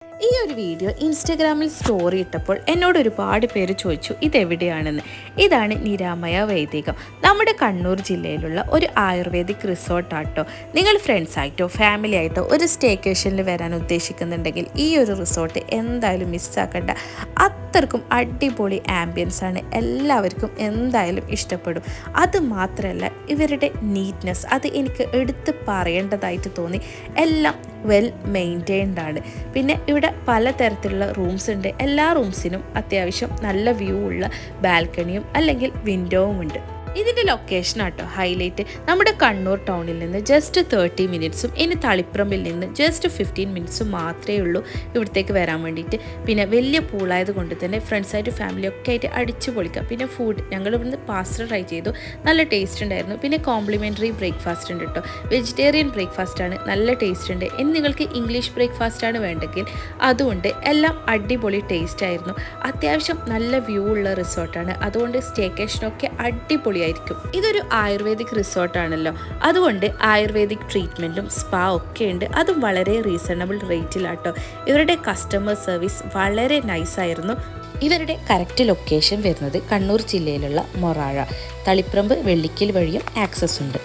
ഈ ഒരു വീഡിയോ ഇൻസ്റ്റഗ്രാമിൽ സ്റ്റോറി ഇട്ടപ്പോൾ എന്നോട് ഒരുപാട് പേര് ചോദിച്ചു ഇതെവിടെയാണെന്ന്. ഇതാണ് നിരാമയ വൈദികം. നമ്മുടെ കണ്ണൂർ ജില്ലയിലുള്ള ഒരു ആയുർവേദിക് റിസോർട്ടാട്ടോ. നിങ്ങൾ ഫ്രണ്ട്സായിട്ടോ ഫാമിലി ആയിട്ടോ ഒരു സ്റ്റേക്കേഷനിൽ വരാൻ ഉദ്ദേശിക്കുന്നുണ്ടെങ്കിൽ ഈ ഒരു റിസോർട്ട് എന്തായാലും മിസ്സാക്കണ്ട. അത്രക്കും അടിപൊളി ആംബിയൻസ് ആണ്, എല്ലാവർക്കും എന്തായാലും ഇഷ്ടപ്പെടും. അത് മാത്രമല്ല ഇവരുടെ നീറ്റ്നെസ് അത് എനിക്ക് എടുത്ത് പറയേണ്ടതായിട്ട് തോന്നി. എല്ലാം വെൽ മെയിൻറ്റെയിൻഡ് ആണ്. പിന്നെ ഇവിടെ പലതരത്തിലുള്ള റൂംസ് ഉണ്ട്. എല്ലാ റൂംസിനും അത്യാവശ്യം നല്ല വ്യൂ ഉള്ള ബാൽക്കണിയും അല്ലെങ്കിൽ വിൻഡോവും ഉണ്ട്. ഇതിൻ്റെ ലൊക്കേഷൻ ആട്ടോ ഹൈലൈറ്റ്. നമ്മുടെ കണ്ണൂർ ടൗണിൽ നിന്ന് ജസ്റ്റ് 30 മിനിറ്റ്സും ഇനി തളിപ്പറമ്പിൽ നിന്ന് ജസ്റ്റ് 15 മിനിറ്റ്സും മാത്രമേ ഉള്ളൂ ഇവിടത്തേക്ക് വരാൻ വേണ്ടിയിട്ട്. പിന്നെ വലിയ പൂളായത് കൊണ്ട് തന്നെ ഫ്രണ്ട്സായിട്ട് ഫാമിലി ഒക്കെ ആയിട്ട് അടിച്ചു പൊളിക്കാം. പിന്നെ ഫുഡ് ഞങ്ങൾ ഇവിടുന്ന് പാസ്റ്റർ ട്രൈ ചെയ്തു, നല്ല ടേസ്റ്റ് ഉണ്ടായിരുന്നു. പിന്നെ കോംപ്ലിമെൻ്ററി ബ്രേക്ക്ഫാസ്റ്റ് ഉണ്ട് കേട്ടോ, വെജിറ്റേറിയൻ ബ്രേക്ക്ഫാസ്റ്റ് ആണ്, നല്ല ടേസ്റ്റ് ഉണ്ട്. ഇനി നിങ്ങൾക്ക് ഇംഗ്ലീഷ് ബ്രേക്ക്ഫാസ്റ്റ് ആണ് വേണ്ടെങ്കിൽ അതുകൊണ്ട് എല്ലാം അടിപൊളി ടേസ്റ്റ് ആയിരുന്നു. അത്യാവശ്യം നല്ല വ്യൂ ഉള്ള റിസോർട്ടാണ്, അതുകൊണ്ട് സ്റ്റേക്കേഷനൊക്കെ അടിപൊളി ആയിരിക്കും. ഇതൊരു ആയുർവേദിക് റിസോർട്ടാണല്ലോ, അതുകൊണ്ട് ആയുർവേദിക് ട്രീറ്റ്മെൻറ്റും സ്പാ ഒക്കെ ഉണ്ട്, അതും വളരെ റീസണബിൾ റേറ്റിലാട്ടോ. ഇവരുടെ കസ്റ്റമർ സർവീസ് വളരെ നൈസായിരുന്നു. ഇവരുടെ കറക്റ്റ് ലൊക്കേഷൻ വരുന്നത് കണ്ണൂർ ജില്ലയിലുള്ള മൊറാഴ, തളിപ്പറമ്പ് വെള്ളിക്കൽ വഴിയും ആക്സസ് ഉണ്ട്.